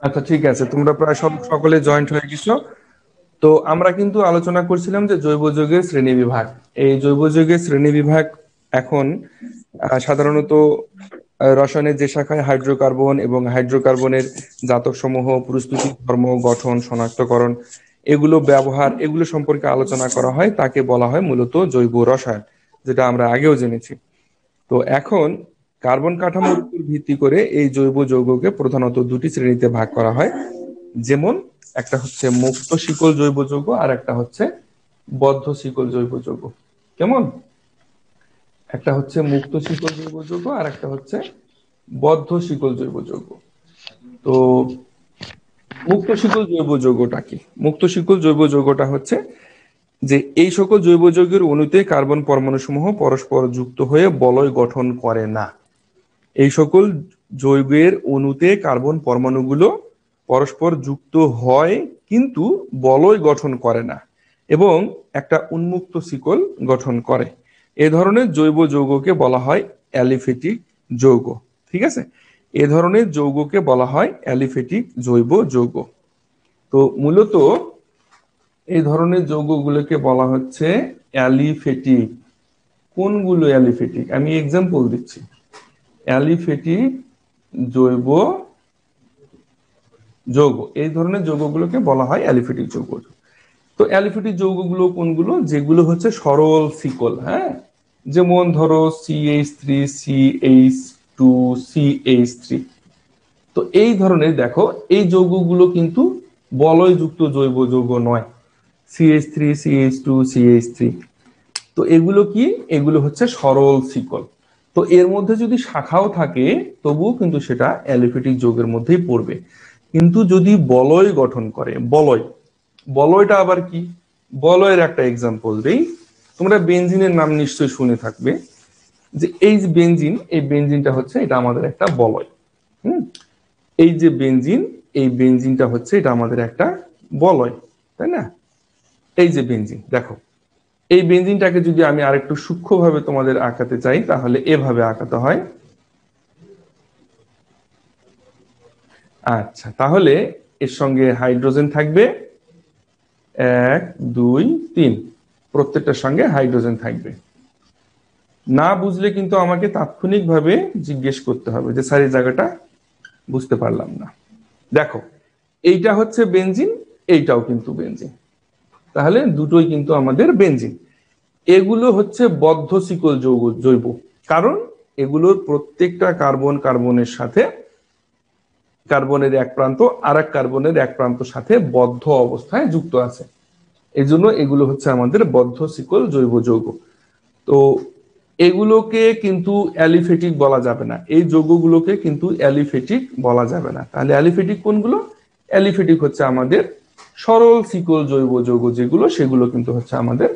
আচ্ছা ঠিক আছে, তোমরা প্রায় সকলে জয়েন্ট হয়ে গেছো। তো আমরা কিন্তু আলোচনা করছিলাম যে জৈব যৌগের শ্রেণী বিভাগ। এই জৈব যৌগের শ্রেণী বিভাগ এখন সাধারণত রসায়নের যে শাখায় হাইড্রোকার্বন এবং হাইড্রোকার্বনের জাতক সমূহ, প্রস্তুতি, ধর্ম, গঠন, শনাক্তকরণ, এগুলো ব্যবহার, এগুলো সম্পর্কে আলোচনা করা হয়, তাকে বলা হয় মূলত জৈব রসায়ন, যেটা আমরা আগেও জেনেছি। তো এখন কার্বন কাঠামোর উপর ভিত্তি করে এই জৈব যৌগকে প্রধানত দুটি শ্রেণীতে ভাগ করা হয়। যেমন একটা হচ্ছে মুক্ত শিকল জৈব যৌগ, আর একটা হচ্ছে বদ্ধ শিকল জৈব যৌগ। কেমন? একটা হচ্ছে মুক্ত শিকল জৈব যৌগ, আর একটা হচ্ছে বদ্ধ শিকল জৈব যৌগ। তো মুক্ত শিকল জৈব যৌগটা কি? মুক্ত শিকল জৈব যৌগটা হচ্ছে যে এই সকল জৈব যৌগের অণুতে কার্বন পরমাণু সমূহ পরস্পর যুক্ত হয়ে বলয় গঠন করে না। এই সকল যৌগের অণুতে কার্বন পরমাণুগুলো পরস্পর যুক্ত হয় কিন্তু বলয় গঠন করে না, এবং একটা উন্মুক্ত শিকল গঠন করে। এ ধরনের জৈব যৌগকে বলা হয় অ্যালিফেটিক যৌগ। ঠিক আছে, এ ধরনের যৌগকে বলা হয় অ্যালিফেটিক জৈব যৌগ। তো মূলত এই ধরনের যৌগগুলোকে বলা হচ্ছে অ্যালিফেটিক। কোনগুলো অ্যালিফেটিক? আমি এক্সাম্পল দিচ্ছি। অ্যালিফেটিক জৈব যৌগ, এই ধরনের যৌগগুলোকে বলা হয় অ্যালিফেটিক যৌগ। তো অ্যালিফেটিক যৌগগুলো কোনগুলো? যেগুলো হচ্ছে সরল শিকল। হ্যাঁ, যেমন ধরো CH3, CH2, CH3। তো এই ধরনের দেখো, এই যৌগগুলো কিন্তু বলয়যুক্ত জৈব যৌগ নয়। CH3, CH2, CH3, তো এগুলো কি? এগুলো হচ্ছে সরল শিকল। তো এর মধ্যে যদি শাখাও থাকে তবুও কিন্তু সেটা অ্যালিফেটিক যৌগের মধ্যেই পড়বে। কিন্তু যদি বলয় গঠন করে, বলয়, বলয়টা আবার কি? বলয়ের একটা এক্সাম্পল দেই। তোমরা বেনজিনের নাম নিশ্চয়ই শুনে থাকবে, যে এই যে বেনজিন, এই বেনজিনটা হচ্ছে, এটা আমাদের একটা বলয়। হুম, এই যে বেনজিন, এই বেনজিনটা হচ্ছে, এটা আমাদের একটা বলয়, তাই না? এই যে বেনজিন, দেখো, এই বেনজিনটাকে যদি আমি আরেকটু সূক্ষ্মভাবে তোমাদের আঁকাতে চাই, তাহলে এভাবে আঁকাতে হয়। আচ্ছা, তাহলে এর সঙ্গে হাইড্রোজেন থাকবে 1, 2, 3, প্রত্যেকটার সঙ্গে হাইড্রোজেন থাকবে। না বুঝলে কিন্তু আমাকে তাৎক্ষণিকভাবে জিজ্ঞেস করতে হবে যে স্যার এই জায়গাটা বুঝতে পারলাম না। দেখো, এইটা হচ্ছে বেনজিন, এইটাও কিন্তু বেনজিন, তাহলে দুটোই কিন্তু আমাদের বেনজিন। এগুলো হচ্ছে বদ্ধ শিকল যৌগ জৈব, কারণ এগুলোর প্রত্যেকটা কার্বন কার্বনের সাথে, কার্বনের এক প্রান্ত আর এক কার্বনের এক প্রান্ত সাথে বদ্ধ অবস্থায় যুক্ত আছে। এই জন্য এগুলো হচ্ছে আমাদের বদ্ধ শিকল জৈব যৌগ। তো এগুলোকে কিন্তু অ্যালিফেটিক বলা যাবে না, এই যৌগগুলোকে কিন্তু অ্যালিফেটিক বলা যাবে না। তাহলে অ্যালিফেটিক কোনগুলো? অ্যালিফেটিক হচ্ছে আমাদের সরল শিকল জৈব যৌগ, যেগুলো, সেগুলো কিন্তু হচ্ছে আমাদের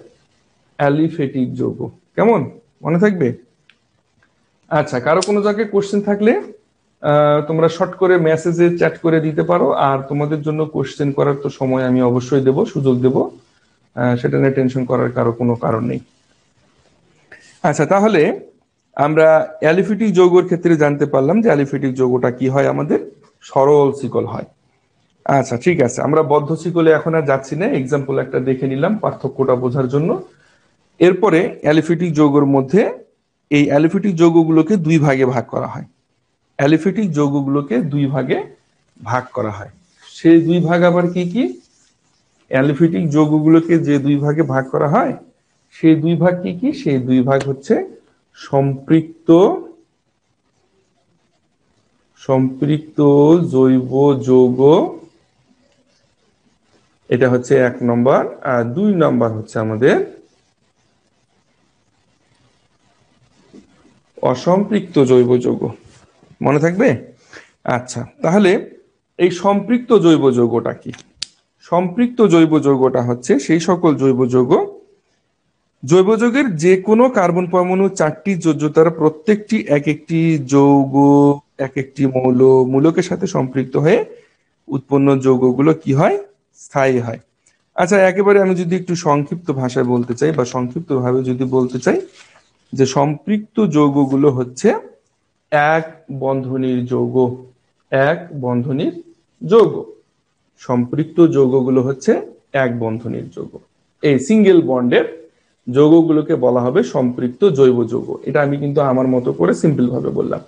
অ্যালিফেটিক যৌগ। কেমন? মনে থাকবে? আচ্ছা, কারো কোনো জায়গায় কোশ্চেন থাকলে তোমরা শর্ট করে মেসেজে চ্যাট করে দিতে পারো। আর তোমাদের জন্য কোশ্চেন করার তো সময় আমি অবশ্যই দেব, সুযোগ দেব, সেটা নিয়ে টেনশন করার কারো কোনো কারণ নেই। আচ্ছা, তাহলে আমরা অ্যালিফেটিক যৌগের ক্ষেত্রে জানতে পারলাম যে অ্যালিফেটিক যৌগটা কি হয়, আমাদের সরল শিকল হয়। আচ্ছা ঠিক আছে, আমরা বদ্ধ শিকলে এখন আর যাচ্ছি না, এক্সাম্পল একটা দেখে নিলাম পার্থক্যটা বোঝার জন্য। এরপরে অ্যালিফেটিক যৌগের মধ্যে এই অ্যালিফেটিক যৌগগুলোকে দুই ভাগে ভাগ করা হয়। অ্যালিফেটিক যৌগগুলোকে দুই ভাগে ভাগ করা হয়। সেই দুই ভাগ আবার কি কি? অ্যালিফেটিক যৌগগুলোকে যে দুই ভাগে ভাগ করা হয়, সেই দুই ভাগ কি কি? সেই দুই ভাগ হচ্ছে সম্পৃক্ত, সম্পৃক্ত জৈব যৌগ, এটা হচ্ছে 1 নম্বর। আর 2 নম্বর হচ্ছে আমাদের অসম্পৃক্ত জৈব যৌগ। মনে থাকবে? আচ্ছা, তাহলে এই সম্পৃক্ত জৈব যৌগটা কি? সম্পৃক্ত জৈব যৌগটা হচ্ছে সেই সকল জৈব যৌগ, জৈব যৌগের যে কোনো কার্বন পরমাণু 4টি যোজ্যতার প্রত্যেকটি এক একটি যৌগ, এক একটি মৌল, মূলকের সাথে সম্পৃক্ত হয়ে উৎপন্ন যৌগগুলো কি হয়? স্থায়ী হয়। আচ্ছা, একেবারে আমি যদি একটু সংক্ষিপ্ত ভাষায় বলতে চাই, বা সংক্ষিপ্ত ভাবে যদি বলতে চাই, যে সম্পৃক্ত যৌগগুলো হচ্ছে এক বন্ধনীর যৌগ, এক বন্ধনীর যৌগ। সম্পৃক্ত যৌগগুলো হচ্ছে এক বন্ধনীর যৌগ। এই সিঙ্গেল বন্ডের যৌগগুলোকে বলা হবে সম্পৃক্ত জৈব যৌগ। এটা আমি কিন্তু আমার মতো করে সিম্পল ভাবে বললাম,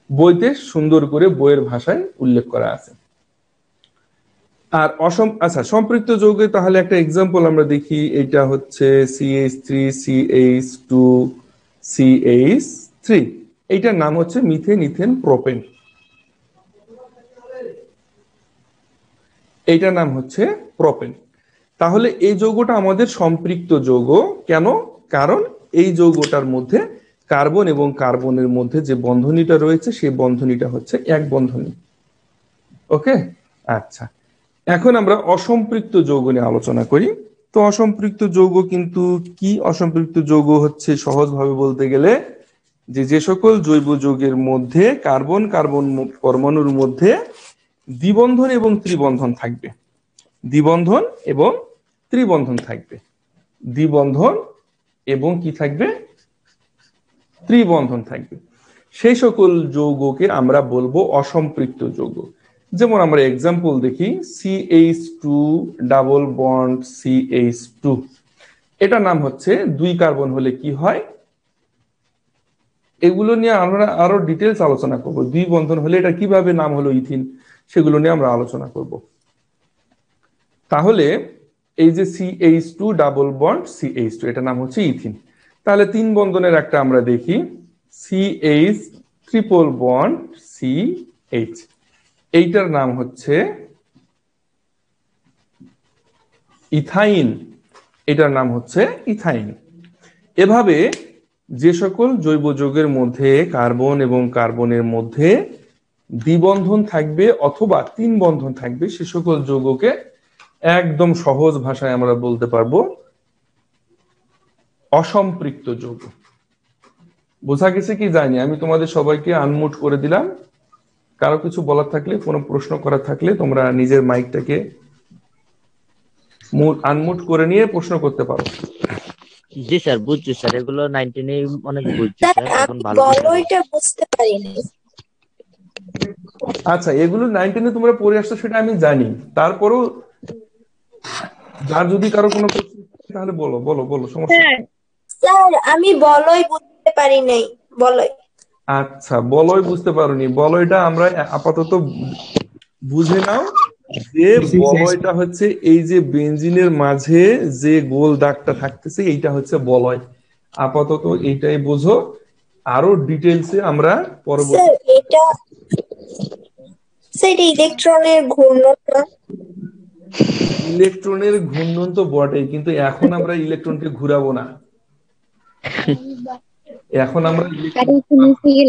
বইতে সুন্দর করে বইয়ের ভাষায় উল্লেখ করা আছে। আর আচ্ছা, সম্পৃক্ত যৌগে তাহলে একটা এক্সাম্পল আমরা দেখি। এটা হচ্ছে CH3CH2CH3, এইটার নাম হচ্ছে মিথেন ইথেন প্রোপেন। এইটার নাম হচ্ছে প্রোপেন। তাহলে এই যৌগটা আমাদের সম্পৃক্ত যৌগ কেন? কারণ এই যৌগটার মধ্যে কার্বন এবং কার্বনের মধ্যে যে বন্ধনীটা রয়েছে সেই বন্ধনীটা হচ্ছে এক বন্ধনী। ওকে, আচ্ছা, এখন আমরা অসম্পৃক্ত যৌগ নিয়ে আলোচনা করি। তো অসম্পৃক্ত যৌগ কিন্তু কি? অসম্পৃক্ত যৌগ হচ্ছে সহজভাবে বলতে গেলে যে সকল জৈব যৌগের মধ্যে কার্বন কার্বন পরমাণুর মধ্যে দ্বিবন্ধন এবং ত্রিবন্ধন থাকবে। দ্বিবন্ধন এবং ত্রিবন্ধন থাকবে। দ্বিবন্ধন এবং কি থাকবে? ত্রিবন্ধন থাকবে। সেই সকল যৌগকে আমরা বলবো অসম্পৃক্ত যৌগ। যেমন আমরা এক্সাম্পল দেখি, CH2 ডাবল বন্ড CH2, এটার নাম হচ্ছে দুই কার্বন হলে কি হয়। এগুলো নিয়ে আমরা আরো ডিটেলস আলোচনা করব। দুই বন্ধন হলে এটা কিভাবে নাম হলো ইথিন, সেগুলো নিয়ে আমরা আলোচনা করব। তাহলে এই যে CH2 ডাবল বন্ড CH2, এটা নাম হচ্ছে ইথিন। তাহলে তিন বন্ধনের একটা আমরা দেখি, CH ট্রিপল বন্ড CH, এইটার নাম হচ্ছে ইথাইন। এটার নাম হচ্ছে ইথাইন। এভাবে যে সকল জৈব যৌগের মধ্যে কার্বন এবং কার্বনের মধ্যে দ্বিবন্ধন থাকবে অথবা তিন বন্ধন থাকবে, সে সকল যৌগকে একদম সহজ ভাষায় আমরা বলতে পারবো অসম্পৃক্ত যৌগ। বোঝা গেছে কি জানি? আমি তোমাদের সবাইকে আনমিউট করে দিলাম। কারো কিছু বলার থাকলে, কোনো প্রশ্ন করার থাকলে তোমরা নিজের মাইকটাকে আনমিউট করে নিয়ে প্রশ্ন করতে পারো। জি স্যার, বুঝছি স্যার, এগুলো 19 এ অনেক বুঝছি স্যার। স্যার, এখন আমি ভালো বলইটা বুঝতে পারিনি। আচ্ছা, এগুলো 19 তোমরা পড়ে আসছো সেটা আমি জানি, তারপরও যার যদি কারো কোনো প্রশ্ন থাকে তাহলে বলো বলো বলো, সমস্যা নেই। স্যার আমি বলই বুঝতে পারি নাই। বলই। আচ্ছা, বলয় বুঝতে পারোনি। বলয়টা আমরা আপাতত বুঝে নাও যে বলয়টা হচ্ছে এই যে বেঞ্জিনের মাঝে যে গোল দাগটা থাকতেছে, এইটা হচ্ছে বলয়। আপাতত এইটাই বোঝো। আরো ডিটেলসে আমরা পরবর্তী। স্যার এটা ইলেকট্রনের ঘূর্ণন না? ইলেকট্রনের ঘূর্ণন তো বটেই, কিন্তু এখন আমরা ইলেকট্রনকে ঘুরাবো না। এখন আমরা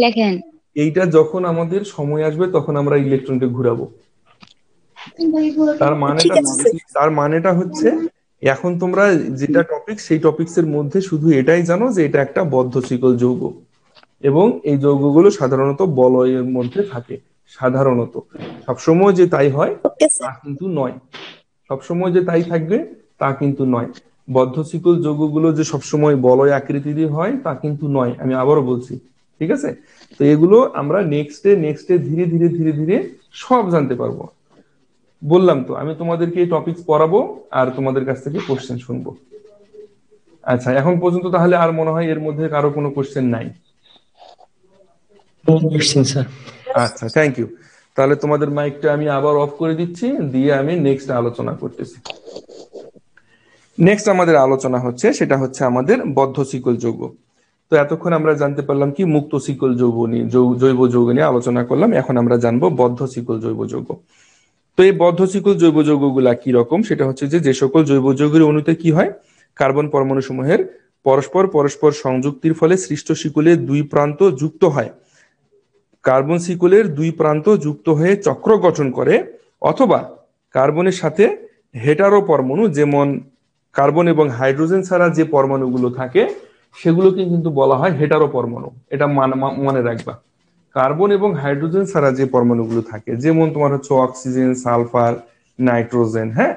লেখেন এইটা যখন আমাদের সময় আসবে তখন আমরা ইলেকট্রনকে ঘুরাবো। তার মানেটা হচ্ছে এখন তোমরা যেটা টপিক, সেই টপিকসের মধ্যে শুধু এটাই জানো যে এটা একটা বদ্ধ শিকল যৌগ এবং এই যৌগগুলো সাধারণত বলয়ের মধ্যে থাকে। সাধারণত, সবসময় যে তাই হয় তা কিন্তু নয়। সবসময় যে তাই থাকবে তা কিন্তু নয়। বদ্ধ শিকল যৌগগুলো যে সবসময় বলয় আকৃতির হয় তা কিন্তু নয়, আমি আবারও বলছি। ঠিক আছে? তো এগুলো আমরা নেক্সটে ধীরে ধীরে ধীরে ধীরে সব জানতে পারবো। বললাম তো, আমি তোমাদেরকে এই টপিকস পড়াবো আর তোমাদের কাছ থেকে কোশ্চেন শুনবো। আচ্ছা, এখন পর্যন্ত তাহলে আর মনে হয় এর মধ্যে কারো কোনো কোশ্চেন নাই? আচ্ছা, থ্যাংক ইউ। তাহলে তোমাদের মাইকটা আমি আবার অফ করে দিচ্ছি, দিয়ে আমি নেক্সট আলোচনা করতেছি। নেক্সট আমাদের আলোচনা হচ্ছে, সেটা হচ্ছে আমাদের বদ্ধ শিকল যৌগ। তো এতক্ষণ আমরা জানতে পারলাম কি মুক্ত শিকল যৌগ নিয়ে, জৈব যৌগ নিয়ে আলোচনা করলাম। এখন আমরা জানবো বদ্ধ শিকল জৈব যৌগ। তো এই বদ্ধ শিকল জৈব যৌগগুলা কি রকম? সেটা হচ্ছে যে সকল জৈব যৌগের অণুতে কি হয়, কার্বন পরমাণু সমূহের পরস্পর সংযুক্তির ফলে সৃষ্ট শিকলের দুই প্রান্ত যুক্ত হয়, কার্বন শিকলের দুই প্রান্ত যুক্ত হয়ে চক্র গঠন করে, অথবা কার্বনের সাথে হেটারো পরমাণু, যেমন কার্বন এবং হাইড্রোজেন ছাড়া যে পরমাণুগুলো থাকে সেগুলোকে কিন্তু বলা হয় হেটারো পরমাণু। এটা মনে রাখবা। কার্বন এবং হাইড্রোজেন ছাড়া যে পরমাণুগুলো থাকে, যেমন তোমার হচ্ছে অক্সিজেন, সালফার, নাইট্রোজেন, হ্যাঁ,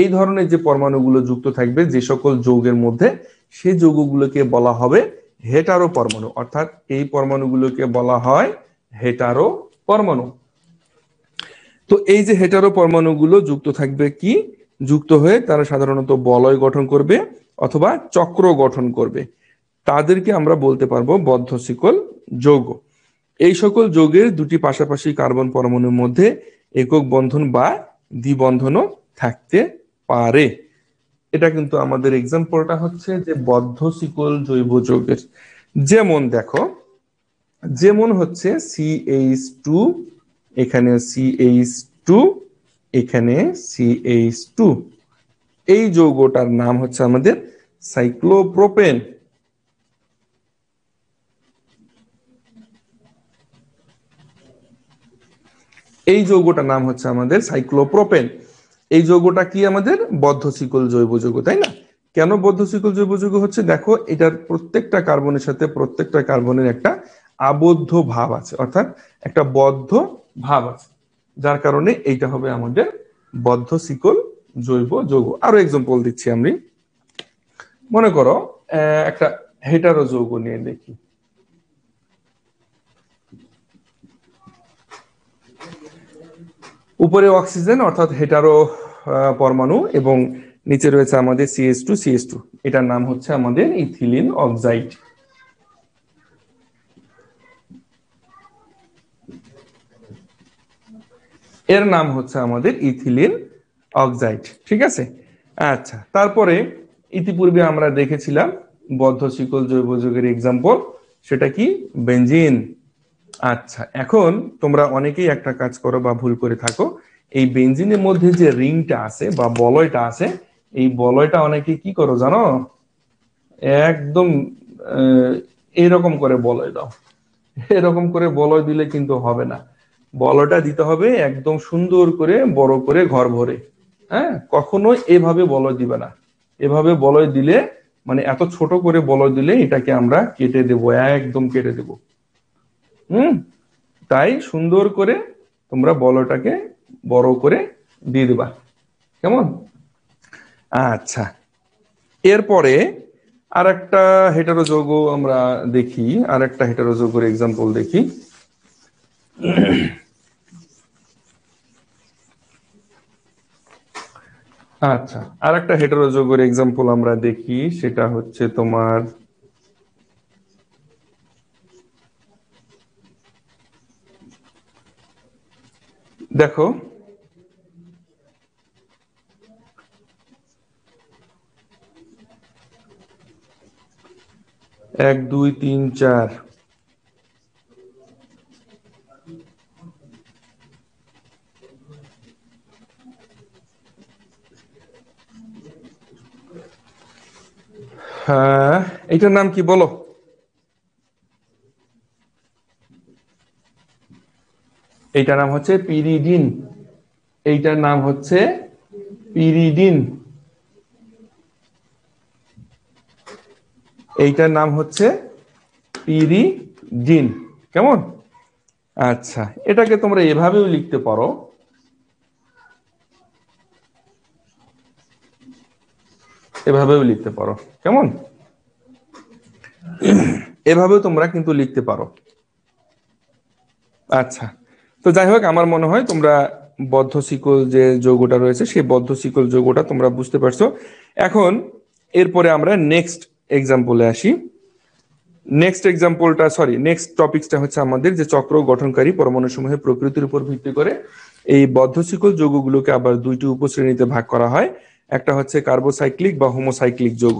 এই ধরনের যে পরমাণুগুলো যুক্ত থাকবে যে সকল যৌগের মধ্যে, সেই যৌগগুলোকে বলা হবে হেটারো পরমাণু। অর্থাৎ এই পরমাণুগুলোকে বলা হয় হেটারো পরমাণু। তো এই যে হেটারো পরমাণুগুলো যুক্ত থাকবে কি, যুক্ত হয়ে তারা সাধারণত বলয় গঠন করবে অথবা চক্র গঠন করবে, তাদেরকে আমরা বলতে পারবো বদ্ধ শিকল যৌগ। এই সকল যৌগের দুটি পাশাপাশি কার্বন পরমাণুর মধ্যে একক বন্ধন বা দ্বিবন্ধনও থাকতে পারে। এটা কিন্তু আমাদের এক্সাম্পলটা হচ্ছে যে বদ্ধ শিকল জৈব যৌগের। যেমন দেখো, যেমন হচ্ছে CH2, এখানে CH2, এখানে CH2, এই যৌগটার নাম হচ্ছে আমাদের সাইক্লোপ্রোপেন। এই যৌগটার নাম হচ্ছে আমাদের সাইক্লোপ্রোপেন। এই যৌগটা কি আমাদের বদ্ধ শিকল জৈব যৌগ, তাই না? কেন বদ্ধ শিকল জৈব যৌগ হচ্ছে, দেখো এটার প্রত্যেকটা কার্বনের সাথে প্রত্যেকটা কার্বনের একটা আবদ্ধ ভাব আছে, অর্থাৎ একটা বদ্ধ ভাব আছে, যার কারণে এইটা হবে আমাদের বদ্ধ শিকল জৈব যৌগ। আরো এক্সাম্পল দিচ্ছি আমি। মনে করো একটা হেটারো যৌগ নিয়ে দেখি। উপরে অক্সিজেন অর্থাৎ হেটারো পরমাণু এবং নিচে রয়েছে আমাদের CH2, এটার নাম হচ্ছে আমাদের ইথিলিন অক্সাইড। এর নাম হচ্ছে আমাদের ইথিলিন অক্সাইড, ঠিক আছে? আচ্ছা, তারপরে ইতিপূর্বে আমরা দেখেছিলাম বদ্ধ শিকল জৈব যৌগের এক্সাম্পল, সেটা কি বেনজিন। আচ্ছা, এখন তোমরা অনেকেই একটা কাজ করো বা ভুল করে থাকো, এই বেনজিনের মধ্যে যে রিংটা আছে বা বলয়টা আছে, এই বলয়টা অনেকে কি করো জানো, একদম এরকম করে বলয় দাও। এরকম করে বলয় দিলে কিন্তু হবে না, বলয়টা দিতে হবে একদম সুন্দর করে বড় করে ঘর ভরে। হ্যাঁ, কখনো এভাবে বলয় দিবে না। এভাবে বলয় দিলে মানে এত ছোট করে বলয় দিলে এটাকে আমরা কেটে দেব, একদম কেটে দেব। তাই সুন্দর করে তোমরা বলটাকে বড় করে দিয়ে দিবা, কেমন? আচ্ছা, এরপরে আর একটা হেটারো যৌগ আমরা দেখি, আর একটা হেটারো যৌগের এক্সাম্পল দেখি। আচ্ছা, আর একটা হেটারো যৌগের এক্সাম্পল আমরা দেখি, সেটা হচ্ছে তোমার দেখো, 1 2 3 4, হ্যাঁ, এটার নাম কি বলো? এইটার নাম হচ্ছে পিরিডিন। এইটার নাম হচ্ছে পিরিডিন। এইটার নাম হচ্ছে পিরিডিন, কেমন? আচ্ছা, এটাকে তোমরা এভাবেও লিখতে পারো, এভাবেও লিখতে পারো, কেমন? এভাবেও তোমরা কিন্তু লিখতে পারো। আচ্ছা, তো যাই হোক, আমার মনে হয় তোমরা বদ্ধ শিকল যে যৌগটা রয়েছে সেই বদ্ধ শিকল যৌগটা তোমরা বুঝতে পারছো। এখন এরপরে আমরা নেক্সট এক্সাম্পলে আসি। নেক্সট টপিকসটা হচ্ছে আমাদের যে চক্র গঠনকারী পরমাণু সমূহের প্রকৃতির উপর ভিত্তি করে এই বদ্ধ শিকল যৌগগুলোকে আবার দুইটি উপশ্রেণীতে ভাগ করা হয়। একটা হচ্ছে কার্বোসাইক্লিক বা হোমোসাইক্লিক যৌগ।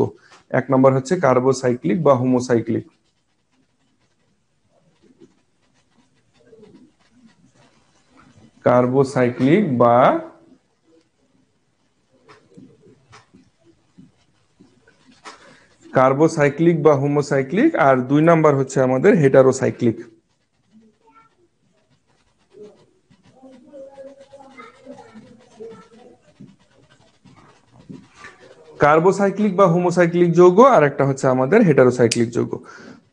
এক নম্বর হচ্ছে কার্বোসাইক্লিক বা হোমোসাইক্লিক। কার্বোসাইক্লিক বা হোমোসাইক্লিক, আর 2 নাম্বার হচ্ছে আমাদের হেটারোসাইক্লিক। কার্বোসাইক্লিক বা হোমোসাইক্লিক যৌগ, আর একটা হচ্ছে আমাদের হেটারোসাইক্লিক যৌগ।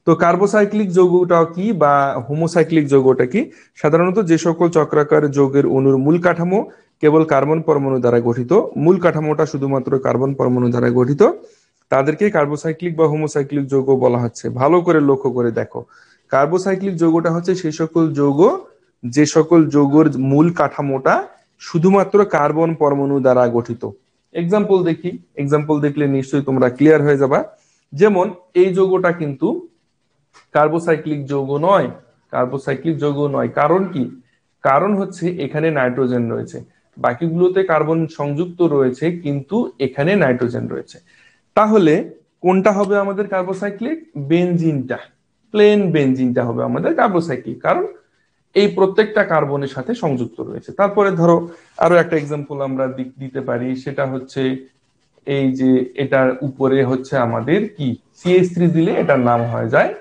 তো কার্বোসাইক্লিক যৌগটা কি বা হোমোসাইক্লিক যৌগটা কি? সাধারণত যে সকল চক্রাকার যৌগের অণুর মূল কাঠামো কেবল কার্বন পরমাণু দ্বারা গঠিত, মূল কাঠামোটা শুধুমাত্র কার্বন পরমাণু দ্বারা গঠিত, তাদেরকে কার্বোসাইক্লিক বা হোমোসাইক্লিক যৌগ বলা হচ্ছে। ভালো করে লক্ষ্য করে দেখো, কার্বোসাইক্লিক যৌগটা হচ্ছে সেই সকল যৌগ যে সকল যৌগের মূল কাঠামোটা শুধুমাত্র কার্বন পরমাণু দ্বারা গঠিত। এক্সাম্পল দেখি, এক্সাম্পল দেখলে নিশ্চয়ই তোমরা ক্লিয়ার হয়ে যাবা। যেমন এই যৌগটা কিন্তু কার্বোসাইক্লিক যৌগ নয়, কার্বোসাইক্লিক যৌগ নয়। কারণ কি? কারণ হচ্ছে এখানে নাইট্রোজেন রয়েছে, বাকিগুলোতে কার্বন সংযুক্ত রয়েছে কিন্তু এখানে নাইট্রোজেন রয়েছে। তাহলে কোনটা হবে আমাদের কার্বোসাইক্লিক? বেনজিনটা, প্লেন বেনজিনটা হবে আমাদের কার্বোসাইক্লিক, কারণ এই প্রত্যেকটা কার্বনের সাথে সংযুক্ত রয়েছে। তারপরে ধরো আরো একটা এক্সাম্পল আমরা দিতে পারি, সেটা হচ্ছে এই যে এটার উপরে হচ্ছে আমাদের কি CH3 দিলে এটার নাম হয়ে যায়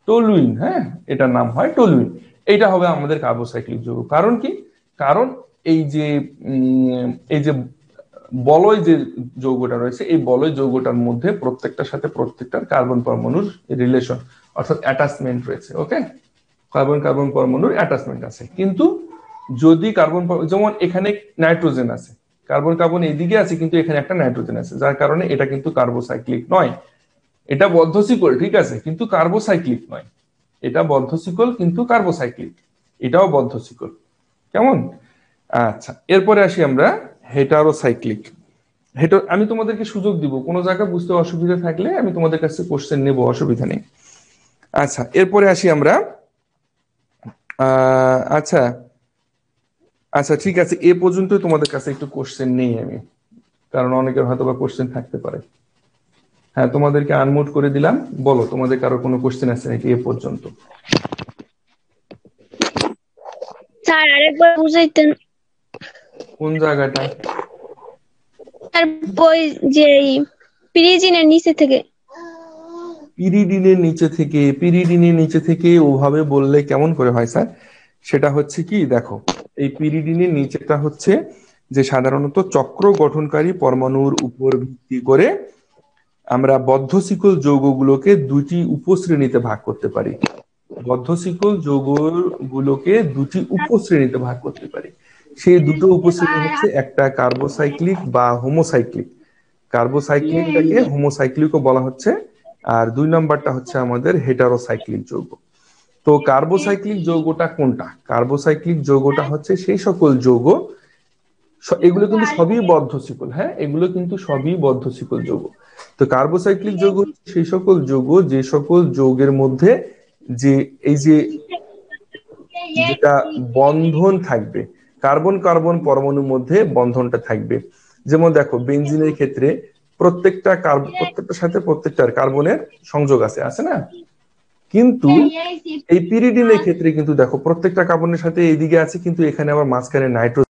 টলুইন। হ্যাঁ, এটার নাম হয় টলুইন। এটা হবে আমাদের কার্বোসাইক্লিক যৌগ। কারণ কি? কারণ এই যে বলয় যে যৌগটা রয়েছে, এই বলয় যৌগটার মধ্যে প্রত্যেকটার সাথে প্রত্যেকটার কার্বন পরমাণুর রিলেশন অর্থাৎ অ্যাটাচমেন্ট রয়েছে। ওকে, কার্বন কার্বন পরমাণুর অ্যাটাচমেন্ট আছে। কিন্তু যদি কার্বন, যেমন এখানে নাইট্রোজেন আছে, কার্বন কার্বন এইদিকে আছে কিন্তু এখানে একটা নাইট্রোজেন আছে, যার কারণে এটা কিন্তু কার্বোসাইক্লিক নয়। এটা বদ্ধশিকল, ঠিক আছে, কিন্তু কার্বোসাইক্লিক নয়। এটা বদ্ধশিকল কিন্তু কার্বোসাইক্লিক, এটাও বদ্ধশিকল। কেমন? আচ্ছা, এরপরে আসি আমরা হেটারোসাইক্লিক। আমি তোমাদেরকে সুযোগ দিব, কোনো জায়গায় বুঝতে অসুবিধা থাকলে আমি তোমাদের কাছে কোশ্চেন নেব, অসুবিধা নেই। আচ্ছা, এরপরে আসি আমরা আচ্ছা আচ্ছা ঠিক আছে, এ পর্যন্তই তোমাদের কাছে একটু কোশ্চেন নেই আমি, কারণ অনেকের হয়তো বা কোশ্চেন থাকতে পারে। হ্যাঁ, তোমাদেরকে আনমিউট করে দিলাম, বলো তোমাদের কারো কোনো কোশ্চেন আছে নাকি এ পর্যন্ত? স্যার আরেকবার বুঝাইতেন। কোন জায়গাটা? স্যার বই যে পিরিজিনের নিচে থেকে। পিরিডিনের নিচে থেকে? পিরিডিনের নিচে থেকে ওভাবে বললে কেমন করে হয় স্যার? সেটা হচ্ছে কি, দেখো এই পিরিডিনের নিচেটা হচ্ছে যে সাধারণত চক্র গঠনকারী পরমাণুর উপর ভিত্তি করে আমরা বদ্ধশিকল যৌগগুলোকে দুটি উপশ্রেণীতে ভাগ করতে পারি। বদ্ধশিকল যৌগগুলোকে দুটি উপশ্রেণীতে ভাগ করতে পারি। সেই দুটো উপশ্রেণী হচ্ছে একটা কার্বোসাইক্লিক বা হোমোসাইক্লিক। কার্বোসাইক্লিকটাকে হোমোসাইক্লিকও বলা হচ্ছে, আর 2 নাম্বারটা হচ্ছে আমাদের হেটারোসাইক্লিক যৌগ। তো কার্বোসাইক্লিক যৌগটা কোনটা? কার্বোসাইক্লিক যৌগটা হচ্ছে সেই সকল যৌগ, এগুলো কিন্তু সবই বদ্ধশিকল। হ্যাঁ, এগুলো কিন্তু সবই বদ্ধশিকল যৌগ। তো কার্বোসাইক্লিক যৌগ সেই সকল যৌগ যে সকল যৌগের মধ্যে যে এই যে যেটা বন্ধন থাকবে, কার্বন কার্বন পরমাণুর মধ্যে বন্ধনটা থাকবে। যেমন দেখো বেনজিনের ক্ষেত্রে প্রত্যেকটার সাথে প্রত্যেকটার কার্বনের সংযোগ আছে না? কিন্তু এই পিরিডিনের ক্ষেত্রে কিন্তু দেখো প্রত্যেকটা কার্বনের সাথে এইদিকে আছে, কিন্তু এখানে আবার মাঝখানে নাইট্রোজেন